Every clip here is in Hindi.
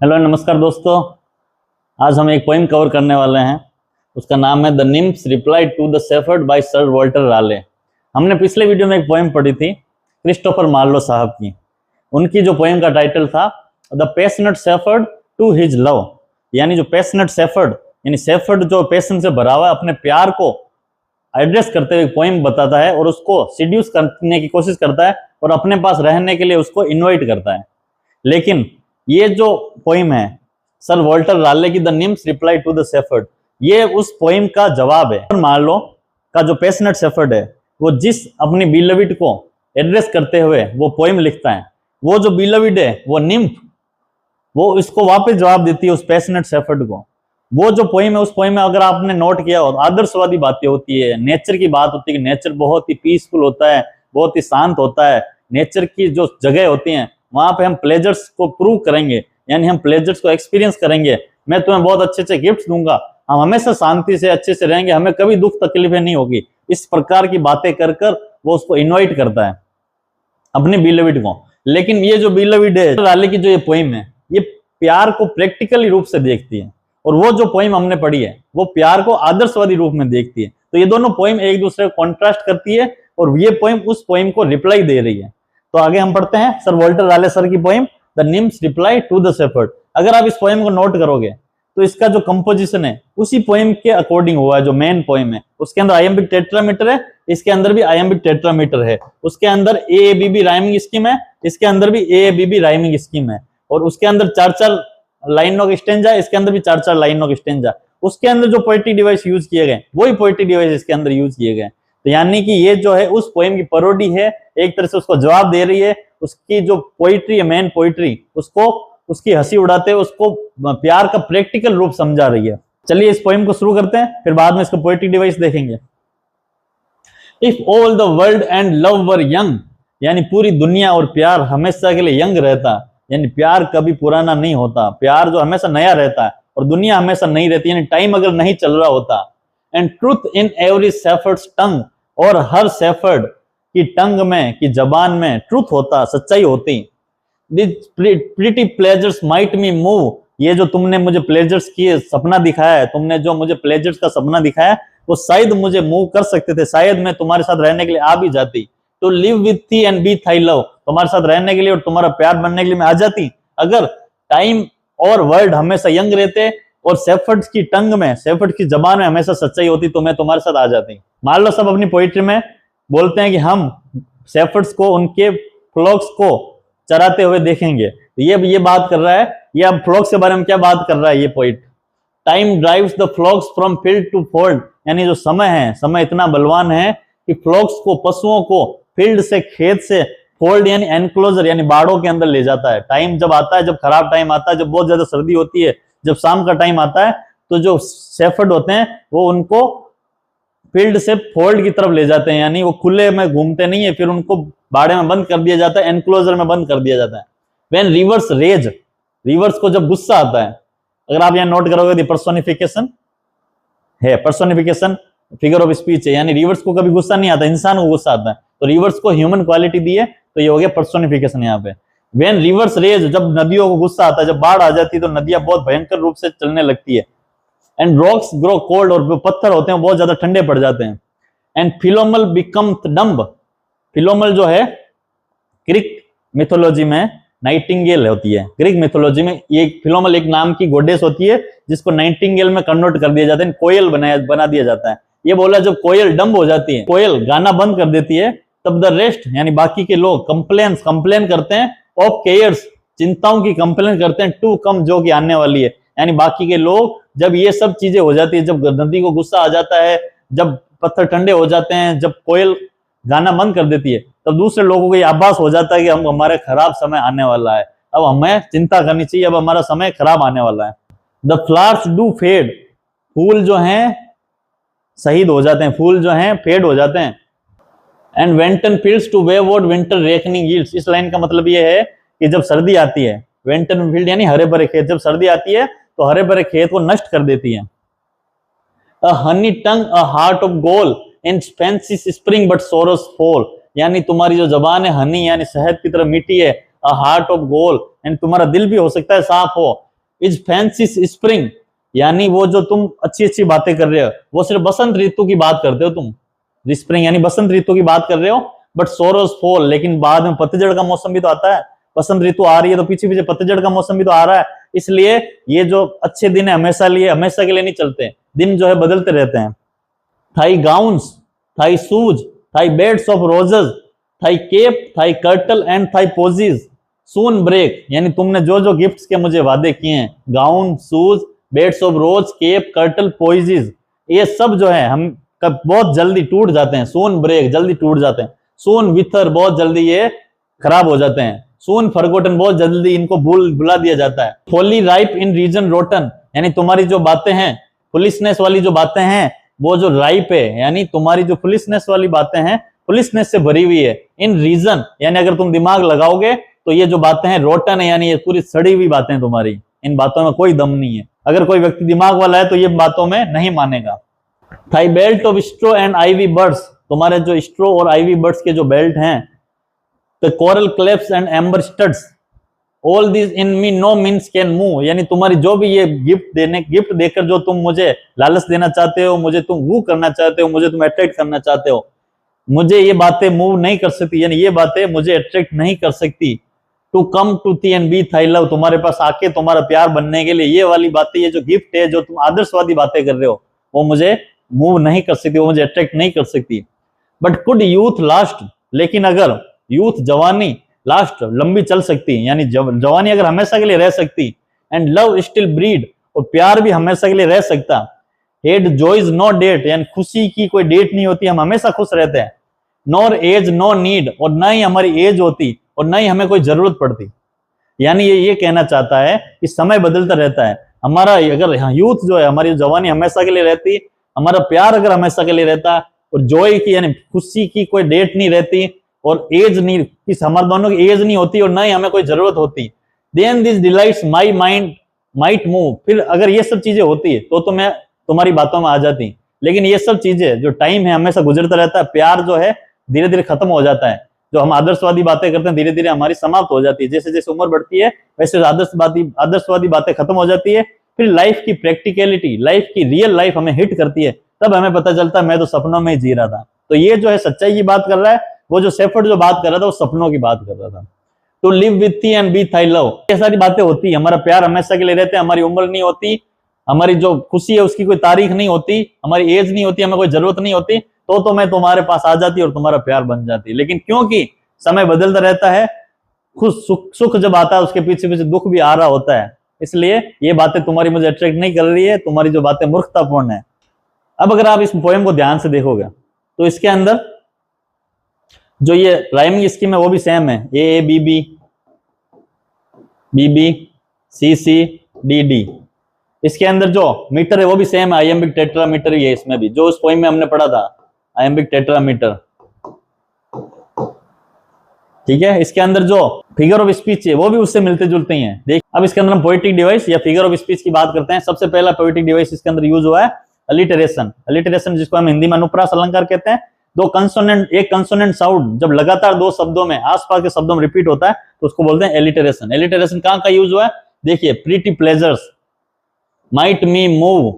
हेलो नमस्कार दोस्तों। आज हम एक पोइम कवर करने वाले हैं। उसका नाम है the nymph's reply to the shepherd by sir Walter Raleigh. हमने पिछले वीडियो में एक पोइम पढ़ी थी क्रिस्टोफर मार्लो साहब की। उनकी जो पोइम का टाइटल था the passionate shepherd to his love, यानी जो पैशनेट शेफर्ड यानी शेफर्ड जो पैशन से भरा हुआ है, अपने प्यार को एड्रेस करते हुए पोइम बताता है और उसको सीड्यूस करने की कोशिश करता है और अपने पास रहने के लिए उसको इन्वाइट करता है। लेकिन ये जो पोइम है सर वॉल्टर राले की the nymph's reply to the shepherd, ये उस पोइम का जवाब है। मार्लो का जो पैशनेट शेफर्ड है वो जिस अपनी बिलविड को एड्रेस करते हुए वो पोइम लिखता है, वो जो बिलविड है वो निम्फ, वो इसको वापस जवाब देती है उस पैशनेट शेफर्ड को। वो जो पोइम है उस पोइम में अगर आपने नोट किया हो आदर्शवादी बातें होती है, नेचर की बात होती है कि नेचर बहुत ही पीसफुल होता है, बहुत ही शांत होता है। नेचर की जो जगह होती हैं वहां पे हम प्लेजर्स को प्रूव करेंगे, यानी हम प्लेजर्स को एक्सपीरियंस करेंगे। मैं तुम्हें बहुत अच्छे अच्छे गिफ्ट्स दूंगा, हम हमेशा शांति से अच्छे से रहेंगे, हमें कभी दुख तकलीफें नहीं होगी। इस प्रकार की बातें कर कर वो उसको इन्वाइट करता है अपने बिलविड को। लेकिन ये जो बिलविड है राले की जो ये पोइम है ये प्यार को प्रैक्टिकली रूप से देखती है और वो जो पोइम हमने पढ़ी है वो प्यार को आदर्शवादी रूप में देखती है। तो ये दोनों पोइम एक दूसरे को कॉन्ट्रास्ट करती है और ये पोइम उस पोइम को रिप्लाई दे रही है। तो आगे हम पढ़ते हैं सर वॉल्टर राले सर की poem the nymph's reply to the shepherd. अगर आप इस पोइम को नोट करोगे तो इसका जो कंपोजिशन है उसी पोइम के अकॉर्डिंग हुआ है। जो मेन पोइम है उसके अंदर आइएम्बिक टेट्रामीटर है, इसके अंदर भी आइएम्बिक टेट्रामीटर है, उसके अंदर A B B rhyming scheme है, इसके अंदर भी A B B rhyming scheme है, और उसके अंदर चार चार लाइन ऑफ स्टेंजा, इसके अंदर भी चार चार लाइन ऑफ स्टेंजा। उसके अंदर जो पोएट्री डिवाइस यूज किए गए वही पोएट्री डिवाइस इसके अंदर यूज किए गए। तो यानी कि ये जो है उस पोएम की पैरोडी है, एक तरह से उसको जवाब दे रही है। उसकी जो पोइट्री है मेन पोइट्री, उसको उसकी हंसी उड़ाते हुए उसको प्यार का प्रैक्टिकल रूप समझा रही है। चलिए इस पोएम को शुरू करते हैं, फिर बाद में इसका पोइट्री डिवाइस देखेंगे। If all the world and love were young, यानी पूरी दुनिया और प्यार हमेशा के लिए यंग रहता, यानी प्यार कभी पुराना नहीं होता, प्यार जो हमेशा नया रहता है और दुनिया हमेशा नई रहती है, यानी टाइम अगर नहीं चल रहा होता। And truth in every shepherd's tongue, और हर शेफर्ड की टंग में की जबान में ट्रूथ होता, सच्चाई होती। This pretty pleasures might me move, ये जो तुमने मुझे प्लेजर्स की सपना दिखाया है, तुमने जो मुझे प्लेजर्स का सपना दिखाया है वो शायद मुझे मूव कर सकते थे, शायद मैं तुम्हारे साथ रहने के लिए आ भी जाती। To live with thee and be thy love, तुम्हारे साथ रहने के लिए और तुम्हारा प्यार बनने के लिए मैं आ जाती। अगर टाइम और वर्ल्ड हमेशा यंग रहते और शेफर्ड्स की टंग में, शेफर्ड की जबान में हमेशा सच्चाई होती तो मैं तुम्हारे साथ आ जाती। मान लो सब अपनी पोइट्री में बोलते हैं कि हम शेफर्ड्स को उनके फ्लॉक्स को चराते हुए देखेंगे। तो ये बात कर रहा है, ये अब फ्लॉक्स के बारे में क्या बात कर रहा है ये poet. Time drives the flocks from field to fold, यानी जो समय है, समय इतना बलवान है कि फ्लॉक्स को, पशुओं को फील्ड से, खेत से, फोल्ड यानी एनक्लोजर यानी बाड़ों के अंदर ले जाता है। टाइम जब आता है, जब खराब टाइम आता है, जब बहुत ज्यादा सर्दी होती है, जब शाम का टाइम आता है, तो जो शेफर्ड होते हैं वो उनको फील्ड से फोल्ड की तरफ ले जाते हैं, यानी वो खुले में घूमते नहीं है, फिर उनको बाड़े में बंद कर दिया जाता है, एनक्लोजर में बंद कर दिया जाता है। व्हेन रिवर्स रेज, रिवर्स को जब गुस्सा आता है, अगर आप यहाँ नोट करोगे पर्सोनिफिकेशन है, पर्सोनिफिकेशन फिगर ऑफ स्पीच है, यानी रिवर्स को कभी गुस्सा नहीं आता, इंसान को गुस्सा आता है, तो रिवर्स को ह्यूमन क्वालिटी दी है, तो ये हो गया पर्सोनिफिकेशन यहाँ पे। व्हेन रिवर्स रेज, जब नदियों को गुस्सा आता है, जब बाढ़ आ जाती है तो नदियां बहुत भयंकर रूप से चलने लगती है। एंड रॉक्स ग्रो कोल्ड, और जो पत्थर होते हैं बहुत ज्यादा ठंडे पड़ जाते हैं। एंड फिलोमल बिकम डम्ब, फिलोमल जो है ग्रीक मिथोलॉजी में नाइटिंगेल होती है। ग्रीक मिथोलॉजी में ये फिलोमल एक नाम की गोडेस होती है जिसको नाइटिंगेल में कन्वर्ट कर दिया जाता है, कोयल बना दिया जाता है। ये बोला जब कोयल डम्ब हो जाती है, कोयल गाना बंद कर देती है, तब द रेस्ट यानी बाकी के लोग कंप्लेन करते हैं, ऑफ केयर्स चिंताओं की कंप्लेन करते हैं, टू कम जो कि आने वाली है, यानी बाकी के लोग जब ये सब चीजें हो जाती है, जब नदी को गुस्सा आ जाता है, जब पत्थर ठंडे हो जाते हैं, जब कोयल गाना बंद कर देती है, तब दूसरे लोगों को ये आभास हो जाता है कि हम हमारे खराब समय आने वाला है, अब हमें चिंता करनी चाहिए, अब हमारा समय खराब आने वाला है। द फ्लावर्स डू फेड, फूल जो हैं शहीद हो जाते हैं, फूल जो हैं फेड हो जाते हैं। And wanton fields to wayward winter reckoning yields, इस लाइन का मतलब ये है कि जब सर्दी आती है, वेंटन फील्ड यानी हरे भरे खेत, जब सर्दी आती है तो हरे भरे खेत को नष्ट कर देती है। A honey tongue a heart of gold in fancy's spring but sorrow's fall, यानी तुम्हारी जो जबान है हनी यानी शहद की तरह मीठी है, अ हार्ट ऑफ गोल्ड यानी तुम्हारा दिल भी हो सकता है साफ हो, इज फैंसी स्प्रिंग, यानी वो जो तुम अच्छी अच्छी बातें कर रहे हो वो सिर्फ बसंत ऋतु की बात करते हो तुम, स्प्रिंग यानी बसंत ऋतु की बात कर रहे हो, बट सोरोज फॉल, लेकिन बाद में पतझड़ का मौसम भी तो आता है, बसंत ऋतु आ रही है तो पीछे पीछे पतझड़ का मौसम भी तो आ रहा है, इसलिए ये जो अच्छे दिन है हमेशा के लिए नहीं चलते, दिन जो है बदलते रहते हैं। Thy gowns, thy shoes, thy beds of roses, thy cap, thy kirtle and thy posies soon break, यानी तुमने जो जो गिफ्ट्स के मुझे वादे किए हैं, gown, shoes, beds of rose, cap, kirtle, posies, ये सब जो है हम कब बहुत जल्दी टूट जाते हैं, सून ब्रेक जल्दी टूट जाते हैं, सून विथर बहुत जल्दी ये खराब हो जाते हैं, सून फॉरगॉटन बहुत जल्दी इनको भुला दिया जाता है, फोली राइप इन रीजन रोटन, यानी तुम्हारी जो बातें हैं, फुलिशनेस वाली जो बातें हैं, वो जो राइप है, यानी तुम्हारी जो फुलिशनेस वाली बातें हैं, फुलिशनेस से भरी हुई है, इन रीजन यानी अगर तुम दिमाग लगाओगे तो ये जो बातें हैं रोटन है, यानी ये पूरी सड़ी हुई बातें तुम्हारी, इन बातों में कोई दम नहीं है, अगर कोई व्यक्ति दिमाग वाला है तो ये बातों में नहीं मानेगा। Thy belt of straw and ivy buds, तुम्हारे जो स्ट्रो और आईवी बर्ड्स के जो बेल्ट हैं, the coral clasps and amber studs, all this in me no means can move, यानी तुम्हारी जो भी ये गिफ्ट देकर जो तुम मुझे लालच देना चाहते हो, मुझे तुम वू करना चाहते हो, मुझे तुम अट्रैक्ट करना चाहते हो, मुझे ये बातें मूव नहीं कर सकती, यानी ये बातें मुझे अट्रैक्ट नहीं कर सकती। To come to thee and be thy love, तुम्हारे पास आके तुम्हारा प्यार बनने के लिए ये वाली बातें, ये जो गिफ्ट है, जो तुम आदर्शवादी बातें कर रहे हो, वो मुझे मूव नहीं कर सकती, वो मुझे अट्रैक्ट नहीं कर सकती। बट कुड यूथ लास्ट, लेकिन अगर यूथ जवानी लास्ट लंबी चल सकती, यानी जवानी अगर हमेशा के लिए रह सकती, एंड लव स्टिल ब्रीड, और प्यार भी हमेशा के लिए रह सकता, हेड जॉयज नो डेट, यानी खुशी की कोई डेट नहीं होती, हम हमेशा खुश रहते हैं, नॉर एज नो नीड, और ना ही हमारी एज होती और ना ही हमें कोई जरूरत पड़ती, यानी ये कहना चाहता है कि समय बदलता रहता है, हमारा अगर यूथ जो है, हमारी जवानी हमेशा के लिए रहती, हमारा प्यार अगर हमेशा के लिए रहता, और जॉय की यानी खुशी की कोई डेट नहीं रहती, और एज नहीं, किस हमारे दोनों की एज नहीं होती और ना ही हमें कोई जरूरत होती, then this delights my mind might move, फिर अगर ये सब चीजें होती तो मैं तुम्हारी बातों में आ जाती, लेकिन ये सब चीजें जो टाइम है हमेशा गुजरता रहता है, प्यार जो है धीरे धीरे खत्म हो जाता है, जो हम आदर्शवादी बातें करते हैं धीरे धीरे हमारी समाप्त हो जाती है, जैसे जैसे उम्र बढ़ती है वैसे आदर्शवादी बातें खत्म हो जाती है, फिर लाइफ की प्रैक्टिकलिटी, लाइफ की रियल लाइफ हमें हिट करती है, तब हमें पता चलता है मैं तो सपनों में ही जी रहा था। तो ये जो है सच्चाई की बात कर रहा है, वो जो सेफर्ड जो बात कर रहा था वो सपनों की बात कर रहा था। To live with thee and be thy love, ये सारी बातें होती है, हमारा प्यार हमेशा के लिए रहते हैं, हमारी उम्र नहीं होती, हमारी जो खुशी है उसकी कोई तारीख नहीं होती, हमारी एज नहीं होती, हमें कोई जरूरत नहीं होती, तो मैं तुम्हारे पास आ जाती और तुम्हारा प्यार बन जाती, लेकिन क्योंकि समय बदलता रहता है, खुश सुख जब आता है उसके पीछे पीछे दुख भी आ रहा होता है, इसलिए ये बातें तुम्हारी मुझे अट्रैक्ट नहीं कर रही है, तुम्हारी जो बातें मूर्खतापूर्ण है। अब अगर आप इस पोएम को ध्यान से देखोगे तो इसके अंदर जो ये राइमिंग स्कीम है वो भी सेम है, A B B, B B, C C, D D, इसके अंदर जो मीटर है वो भी सेम है, आइएम्बिक टेट्रामीटर ही है इसमें भी, जो उस पोएम में हमने पढ़ा था आइएम्बिक टेट्रामीटर, ठीक है। इसके अंदर जो फिगर ऑफ स्पीच है वो भी उससे मिलते जुलते ही हैं। देख अब इसके अंदर हम पोएटिक डिवाइस या फिगर ऑफ स्पीच की बात करते हैं। सबसे पहला पोएटिक डिवाइस इसके अंदर यूज हुआ है अलिटरेशन। अलिटरेशन जिसको हम हिंदी में अनुप्रास अलंकार कहते हैं। दो कंसोनेंट, एक कंसोनेंट साउंड जब लगातार दो शब्दों में आसपास के शब्दों में रिपीट होता है तो उसको बोलते हैं एलिटरेशन। एलिटरेशन कहां का यूज हुआ है, देखिए pretty pleasures might me move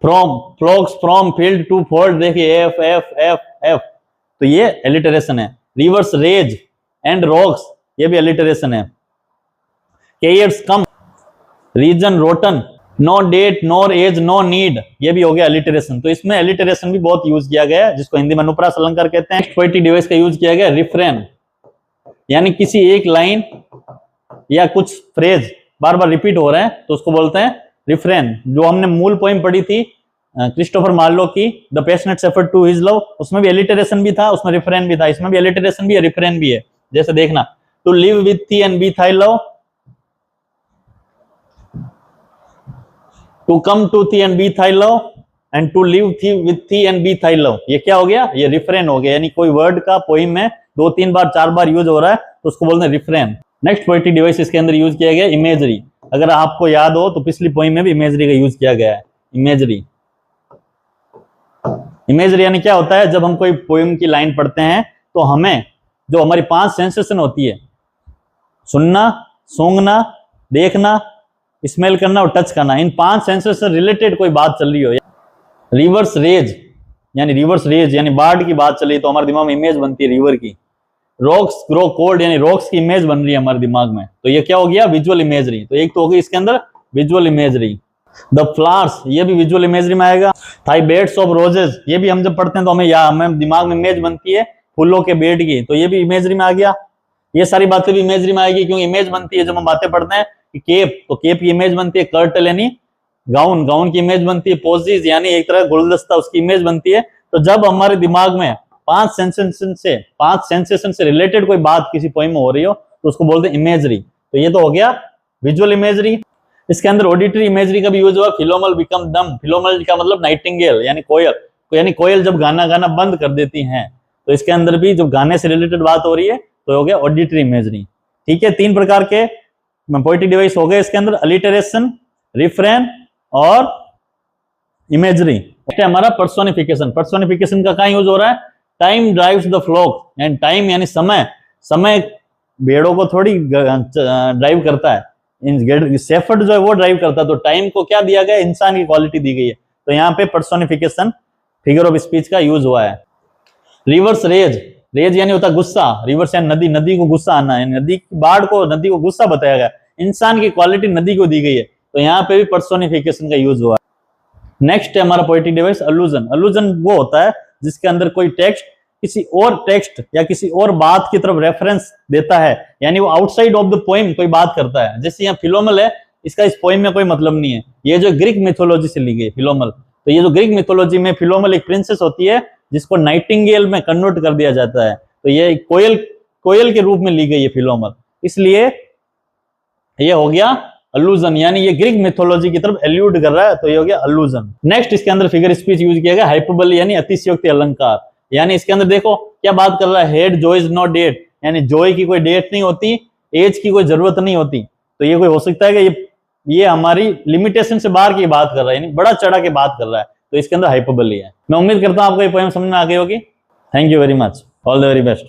from flocks from field to fold, देखिए एफ एफ एफ एफ, तो ये एलिटरेशन है। रिवर्स रेज एंड रॉक्स, ये भी एलिटरेशन है। केयर्स कम, रीजन रोटन, नो डेट नोर एज नो नीड, ये भी हो गया एलिटरेशन। तो इसमें एलिटरेशन भी बहुत यूज किया गया है जिसको हिंदी में अनुप्रास अलंकार कहते हैं। पोएटिक डिवाइस का यूज किया गया रिफ्रेन, यानी किसी एक लाइन या कुछ फ्रेज बार बार रिपीट हो रहे हैं तो उसको बोलते हैं रिफ्रेन। जो हमने मूल पोएम पढ़ी थी क्रिस्टोफर मार्लो की the passionate effort to his love, उसमें भी एलिटरेशन भी था, उसमें रिफ्रेन भी था, इसमें भी एलिटरेशन भी है रिफ्रेन भी है। जैसे देखना, to live with thee and be thy love, to come to thee and be thy love, and to live thee with thee and be thy love. ये क्या हो गया, ये रिफ्रेन हो गया। यानी कोई वर्ड का पोइम में 2, 3 बार 4 बार यूज हो रहा है तो उसको बोलते हैं रिफ्रेन। नेक्स्ट पोएटिक डिवाइस इसके अंदर यूज किया गया इमेजरी। अगर आपको याद हो तो पिछली पोइम में भी इमेजरी का यूज किया गया है। इमेजरी, इमेजरी यानी क्या होता है, जब हम कोई पोइम की लाइन पढ़ते हैं तो हमें जो हमारी 5 सेंसेशन होती है, सुनना, सूंघना, देखना, स्मेल करना और टच करना, इन 5 सेंसेस से रिलेटेड कोई बात चल रही हो, रिवर्स रेज यानी बाढ़ की बात चली तो हमारे दिमाग में इमेज बनती है रिवर की। रॉक्स ग्रो कोल्ड यानी रॉक्स की इमेज बन रही है हमारे दिमाग में, तो ये क्या हो गया, विजुअल इमेजरी। तो एक तो होगी इसके अंदर विजुअल इमेजरी। द फ्लावर्स, ये भी विजुअल इमेजरी में आएगा। थाई बेड्स ऑफ रोजेस, ये भी हम जब पढ़ते हैं तो हमें दिमाग में इमेज बनती है फूलों के बेड की, तो ये भी इमेजरी में आ गया। ये सारी बातें भी इमेजरी में आएगी, क्योंकि इमेज बनती है जब हम बातें पढ़ते हैं कि केप, तो केप की इमेज बनती है। कर्टल यानी गाउन की इमेज बनती है। पोजीज यानी एक तरह गुलदस्ता, उसकी इमेज बनती है। तो जब हमारे दिमाग में 5 सेंसेशन से रिलेटेड कोई बात किसी पोएम में हो रही हो तो उसको बोलते हैं इमेजरी। तो ये तो हो गया विजुअल इमेजरी। इसके अंदर ऑडिटरी इमेजरी का भी यूज हुआ। फिलोमल बिकम डम, फिलोमल का मतलब नाइटिंगेल यानी कोयल जब गाना गाना बंद कर देती हैं, तो इसके अंदर भी जब गाने से रिलेटेड बात हो रही है तो हो गया ऑडिटरी इमेजरी। ठीक है, 3 प्रकार के पोएटिक डिवाइस हो गए इसके अंदर, अलिटरेशन, रिफ्रेन और इमेजरी। हमारा पर्सोनिफिकेशन। पर्सोनिफिकेशन का कहाँ यूज हो रहा है, टाइम ड्राइव्स द फ्लोक, यानी टाइम यानी समय भेड़ों को थोड़ी ड्राइव करता है, शेफर्ड जो है वो ड्राइव करता है। तो टाइम को क्या दिया गया, इंसान की क्वालिटी दी गई है। तो यहाँ पे पर्सोनिफिकेशन फिगर ऑफ स्पीच का यूज हुआ है। रिवर्स रेज यानी होता गुस्सा, रिवर्स यानी नदी को गुस्सा आना है, नदी की बाढ़ को नदी को गुस्सा बताया गया, इंसान की क्वालिटी नदी को दी गई है, तो यहाँ पे भी पर्सोनिफिकेशन का यूज हुआ है। नेक्स्ट है हमारा पोएटिक डिवाइस अल्लूजन। अल्लूजन वो होता है जिसके अंदर कोई टेक्स्ट किसी और टेक्स्ट या किसी और बात की तरफ रेफरेंस देता है, यानी वो आउटसाइड ऑफ द पोएम कोई बात करता है। जैसे यहाँ फिलोमल है, इसका इस पोएम में कोई मतलब नहीं है, ये जो ग्रीक मिथोलॉजी से ली गई फिलोमल। तो ये जो ग्रीक मिथोलॉजी में फिलोमल एक प्रिंसेस होती है जिसको नाइटिंगेल में कन्वर्ट कर दिया जाता है, तो ये कोयल के रूप में ली गई है फिलोमल, इसलिए ये हो गया अल्लूजन, यानी ये ग्रीक मिथोलॉजी की तरफ एल्यूड कर रहा है, तो ये हो गया अल्लूजन। नेक्स्ट इसके अंदर फिगर स्पीच यूज किया गया, हाइपरबोली यानी अतिशयोक्ति अलंकार। यानी इसके अंदर देखो क्या बात कर रहा है, had joy is not date, यानी जॉय की कोई डेट नहीं होती, एज की कोई जरूरत नहीं होती। तो ये कोई हो सकता है कि ये हमारी लिमिटेशन से बाहर की बात कर रहा है, यानी बड़ा चढ़ा के बात कर रहा है, तो इसके अंदर हाइपरबोली है। मैं उम्मीद करता हूं आपको ये पोएम समझ में आ गई होगी। Thank you very much, all the very best.